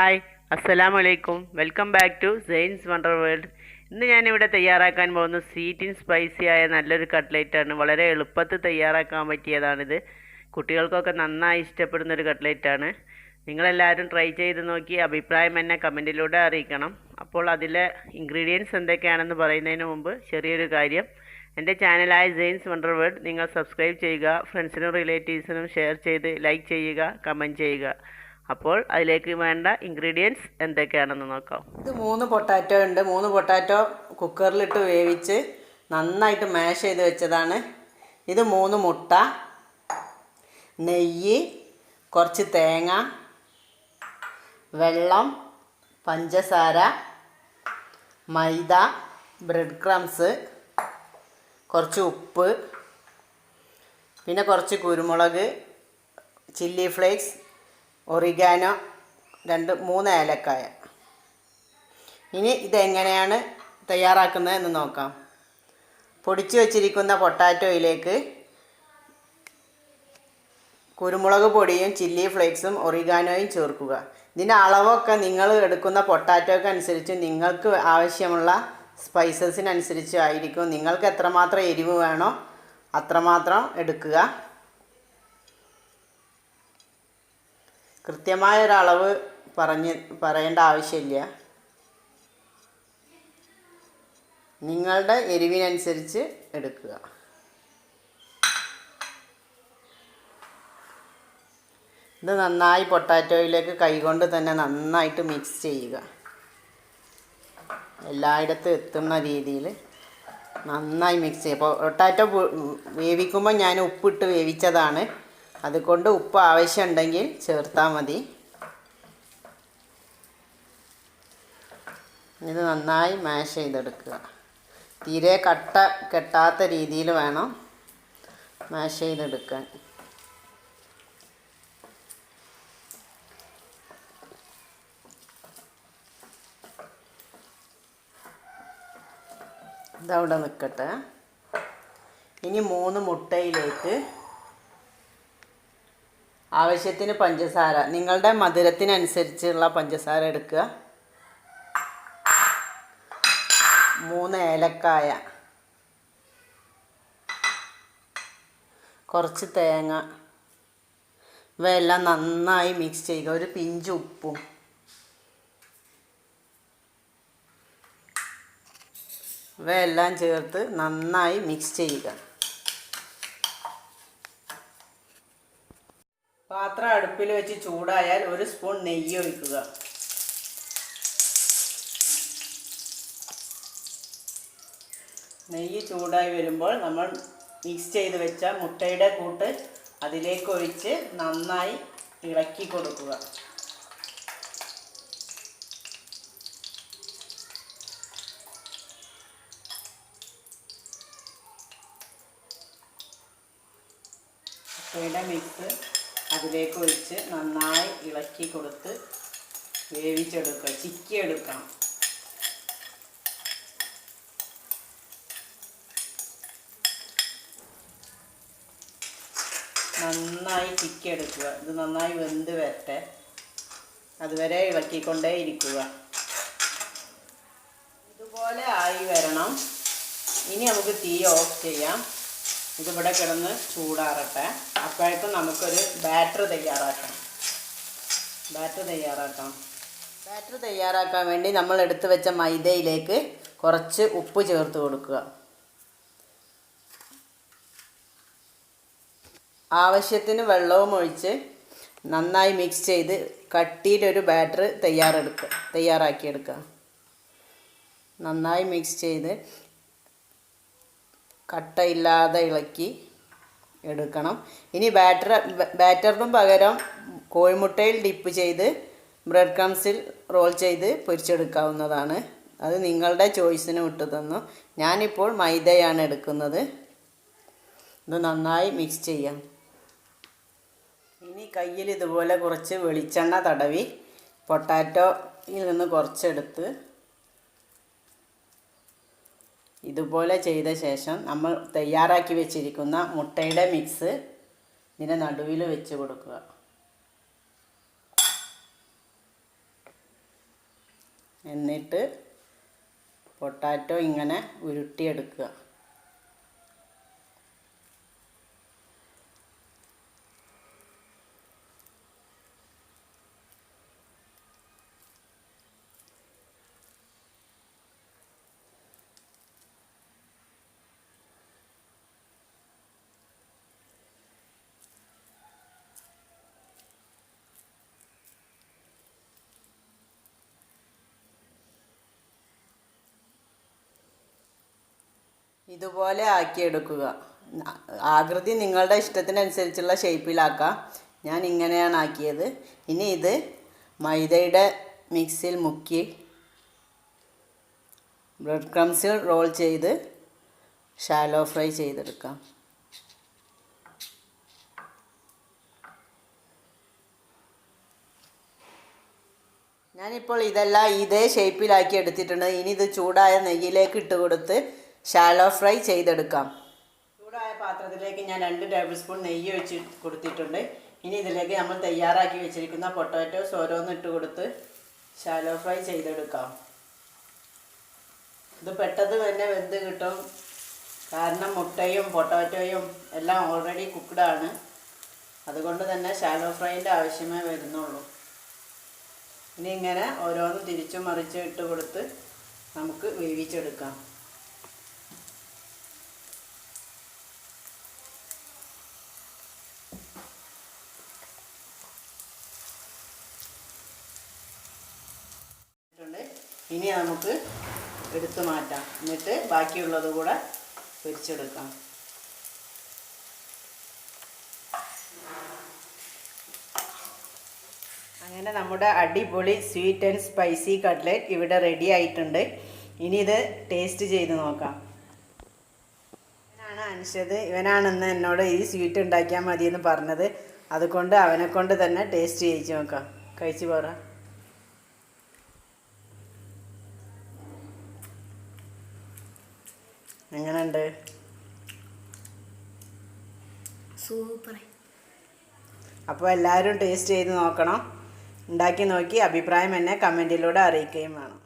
Hi അസ്സലാമു അലൈക്കും welcome back to Zain's wonder world. ഇന്ന് ഞാനിവിടെ തയ്യാറാക്കാൻ പോകുന്ന സ്വീറ്റ് ആൻഡ് സ്പൈസി ആയ നല്ലൊരു കട്ട്ലേറ്റാണ്. വളരെ എളുപ്പത്തിൽ തയ്യാറാക്കാൻ പറ്റിയതാണിത്. കുട്ടികൾക്കൊക്കെ നന്നായി ഇഷ്ടപ്പെടുന്ന ഒരു കട്ട്ലേറ്റാണ്. നിങ്ങളെല്ലാവരും ട്രൈ ചെയ്ത് നോക്കി അഭിപ്രായം എന്നെ കമൻറ്റിലൂടെ അറിയിക്കണം. അപ്പോൾ അതിലെ ഇൻഗ്രീഡിയൻസ് എന്തൊക്കെയാണെന്ന് പറയുന്നതിന് മുമ്പ് ചെറിയൊരു കാര്യം. എൻ്റെ ചാനലായ സെയിൻസ് വണ്ടർ വേൾഡ് നിങ്ങൾ സബ്സ്ക്രൈബ് ചെയ്യുക, ഫ്രണ്ട്സിനും റിലേറ്റീവ്സിനും ഷെയർ ചെയ്ത് ലൈക്ക് ചെയ്യുക, കമൻറ്റ് ചെയ്യുക. അപ്പോൾ അതിലേക്ക് വേണ്ട ഇൻഗ്രീഡിയൻസ് എന്തൊക്കെയാണെന്ന് നോക്കാം. ഇത് 3 പൊട്ടാറ്റോ ഉണ്ട്. 3 പൊട്ടാറ്റോ കുക്കറിലിട്ട് വേവിച്ച് നന്നായിട്ട് മാഷ് ചെയ്ത് വെച്ചതാണ്. ഇത് 3 മുട്ട, നെയ്യ്, കുറച്ച് തേങ്ങ, വെള്ളം, പഞ്ചസാര, മൈദ, ബ്രെഡ് ക്രംസ്, കുറച്ച് ഉപ്പ്, പിന്നെ കുറച്ച് കുരുമുളക്, ചില്ലി ഫ്ലേക്സ്, ഒറിഗാനോ, 2-3 ഏലക്കായ. ഇനി ഇതെങ്ങനെയാണ് തയ്യാറാക്കുന്നതെന്ന് നോക്കാം. പൊടിച്ചു വച്ചിരിക്കുന്ന പൊട്ടാറ്റോയിലേക്ക് കുരുമുളക് പൊടിയും ചില്ലി ഫ്ലേക്സും ഒറിഗാനോയും ചേർക്കുക. ഇതിൻ്റെ അളവൊക്കെ നിങ്ങൾ എടുക്കുന്ന പൊട്ടാറ്റോയ്ക്ക് അനുസരിച്ച് നിങ്ങൾക്ക് ആവശ്യമുള്ള സ്പൈസസിനനുസരിച്ച് ആയിരിക്കും. നിങ്ങൾക്ക് എത്രമാത്രം എരിവ് വേണോ അത്രമാത്രം എടുക്കുക. കൃത്യമായൊരളവ് പറയേണ്ട ആവശ്യമില്ല. നിങ്ങളുടെ എരിവിനനുസരിച്ച് എടുക്കുക. ഇത് നന്നായി പൊട്ടാറ്റോയിലേക്ക് കൈകൊണ്ട് തന്നെ നന്നായിട്ട് മിക്സ് ചെയ്യുക. എല്ലായിടത്തും എത്തുന്ന രീതിയിൽ നന്നായി മിക്സ് ചെയ്യുക. പൊട്ടാറ്റോ വേവിക്കുമ്പോൾ ഞാൻ ഉപ്പിട്ട് വേവിച്ചതാണ്. അതുകൊണ്ട് ഉപ്പ് ആവശ്യമുണ്ടെങ്കിൽ ചേർത്താൽ മതി. ഇത് നന്നായി മാഷ് ചെയ്തെടുക്കുക. തീരെ കെട്ടാത്ത രീതിയിൽ വേണം മാഷ് ചെയ്തെടുക്കാൻ. ഇതവിടെ നിൽക്കട്ടെ. ഇനി 3 മുട്ടയിലേക്ക് ആവശ്യത്തിന് പഞ്ചസാര, നിങ്ങളുടെ മധുരത്തിനനുസരിച്ചുള്ള പഞ്ചസാര എടുക്കുക. 3 ഏലക്കായ, കുറച്ച് തേങ്ങ, ഇവയെല്ലാം നന്നായി മിക്സ് ചെയ്യുക. ഒരു പിഞ്ച് ഉപ്പും, ഇവയെല്ലാം ചേർത്ത് നന്നായി മിക്സ് ചെയ്യുക. പാത്രം അടുപ്പിൽ വെച്ച് ചൂടായാൽ 1 സ്പൂൺ നെയ്യ് ഒഴിക്കുക. നെയ്യ് ചൂടായി വരുമ്പോൾ നമ്മൾ മിക്സ് ചെയ്ത് വെച്ച മുട്ടയുടെ കൂട്ട് അതിലേക്ക് ഒഴിച്ച് നന്നായി ഇളക്കി കൊടുക്കുക. മുട്ടയുടെ മിക്സ് അതിലേക്ക് ഒഴിച്ച് നന്നായി ഇളക്കി കൊടുത്ത് വേവിച്ചെടുക്കുക, ചിക്കിയെടുക്കണം. നന്നായി ചിക്കിയെടുക്കുക. ഇത് നന്നായി വെന്ത് വരട്ടെ, അതുവരെ ഇളക്കിക്കൊണ്ടേ ഇരിക്കുക. ഇതുപോലെ ആയി വരണം. ഇനി നമുക്ക് തീ ഓഫ് ചെയ്യാം. ഇതിവിടെ കിടന്ന് ചൂടാറട്ടെ. അപ്പോഴേക്കും നമുക്കൊരു ബാറ്റർ തയ്യാറാക്കാം. ബാറ്റർ തയ്യാറാക്കാൻ വേണ്ടി നമ്മൾ എടുത്തു വെച്ച മൈദയിലേക്ക് കുറച്ച് ഉപ്പ് ചേർത്ത് കൊടുക്കുക. ആവശ്യത്തിന് വെള്ളവും ഒഴിച്ച് നന്നായി മിക്സ് ചെയ്ത് കട്ടിയിലൊരു ബാറ്റർ തയ്യാറാക്കിയെടുക്കുക. നന്നായി മിക്സ് ചെയ്ത് കട്ടയില്ലാതെ ഇളക്കി എടുക്കണം. ഇനി ബാറ്ററിനും പകരം കോഴിമുട്ടയിൽ ഡിപ്പ് ചെയ്ത് ബ്രെഡ് ക്രംസിൽ റോൾ ചെയ്ത് പൊരിച്ചെടുക്കാവുന്നതാണ്. അത് നിങ്ങളുടെ ചോയ്സിന് വിട്ടു തന്നു. ഞാനിപ്പോൾ മൈദയാണ് എടുക്കുന്നത്. ഇത് നന്നായി മിക്സ് ചെയ്യാം. ഇനി കയ്യിൽ ഇതുപോലെ കുറച്ച് വെളിച്ചെണ്ണ തടവി പൊട്ടാറ്റോയിൽ നിന്ന് കുറച്ചെടുത്ത് ഇതുപോലെ ചെയ്ത ശേഷം നമ്മൾ തയ്യാറാക്കി വെച്ചിരിക്കുന്ന മുട്ടയുടെ മിക്സ് ഇതിൻ്റെ നടുവിൽ വെച്ച് കൊടുക്കുക. എന്നിട്ട് പൊട്ടാറ്റോ ഇങ്ങനെ ഉരുട്ടിയെടുക്കുക. ഇതുപോലെ ആക്കിയെടുക്കുക. ആകൃതി നിങ്ങളുടെ ഇഷ്ടത്തിനനുസരിച്ചുള്ള ഷേപ്പിലാക്കാം. ഞാൻ ഇങ്ങനെയാണ് ആക്കിയത്. ഇനി ഇത് മൈദയുടെ മിക്സിൽ മുക്കി ബ്രെഡ് ക്രംസിൽ റോൾ ചെയ്ത് ഷാലോ ഫ്രൈ ചെയ്തെടുക്കാം. ഞാനിപ്പോൾ ഇതെല്ലാം ഇതേ ഷേപ്പിലാക്കി എടുത്തിട്ടുണ്ട്. ഇനി ഇത് ചൂടായ നെയ്യിലേക്ക് ഇട്ട് കൊടുത്ത് ഷാലോ ഫ്രൈ ചെയ്തെടുക്കാം. ചൂടായ പാത്രത്തിലേക്ക് ഞാൻ 2 ടേബിൾ സ്പൂൺ നെയ്യ് ഒഴിച്ച് കൊടുത്തിട്ടുണ്ട്. ഇനി ഇതിലേക്ക് നമ്മൾ തയ്യാറാക്കി വെച്ചിരിക്കുന്ന പൊട്ടാറ്റോസ് ഓരോന്ന് ഇട്ട് കൊടുത്ത് ഷാലോ ഫ്രൈ ചെയ്തെടുക്കാം. ഇത് പെട്ടെന്ന് തന്നെ വെന്ത് കിട്ടും. കാരണം മുട്ടയും പൊട്ടാറ്റോയും എല്ലാം ഓൾറെഡി കുക്ക്ഡാണ്. അതുകൊണ്ട് തന്നെ ഷാലോ ഫ്രൈൻ്റെ ആവശ്യമേ വരുന്നുള്ളൂ. ഇനി ഇങ്ങനെ ഓരോന്നും തിരിച്ചും മറിച്ചും ഇട്ട് കൊടുത്ത് നമുക്ക് വേവിച്ചെടുക്കാം. ഇനി നമുക്ക് എടുത്തു മാറ്റാം. എന്നിട്ട് ബാക്കിയുള്ളത് കൂടെ പൊരിച്ചെടുക്കാം. അങ്ങനെ നമ്മുടെ അടിപൊളി സ്വീറ്റ് ആൻഡ് സ്പൈസി കട്ട്ലറ്റ് ഇവിടെ റെഡി ആയിട്ടുണ്ട്. ഇനി ഇത് ടേസ്റ്റ് ചെയ്ത് നോക്കാം. ഇവനാണ് അൻഷദ്. ഇവനാണെന്ന് എന്നോട് ഈ സ്വീറ്റ് ഉണ്ടാക്കിയാൽ മതിയെന്ന് പറഞ്ഞത്. അതുകൊണ്ട് അവനെ കൊണ്ട് തന്നെ ടേസ്റ്റ് ചെയ്യിച്ച് നോക്കാം. കഴിച്ച് പറ. എങ്ങനെയുണ്ട്? സൂപ്പർ. അപ്പോൾ എല്ലാവരും ടേസ്റ്റ് ചെയ്ത് നോക്കണം. ഉണ്ടാക്കി നോക്കി അഭിപ്രായം എന്നെ കമൻറ്റിലൂടെ അറിയിക്കുകയും വേണം.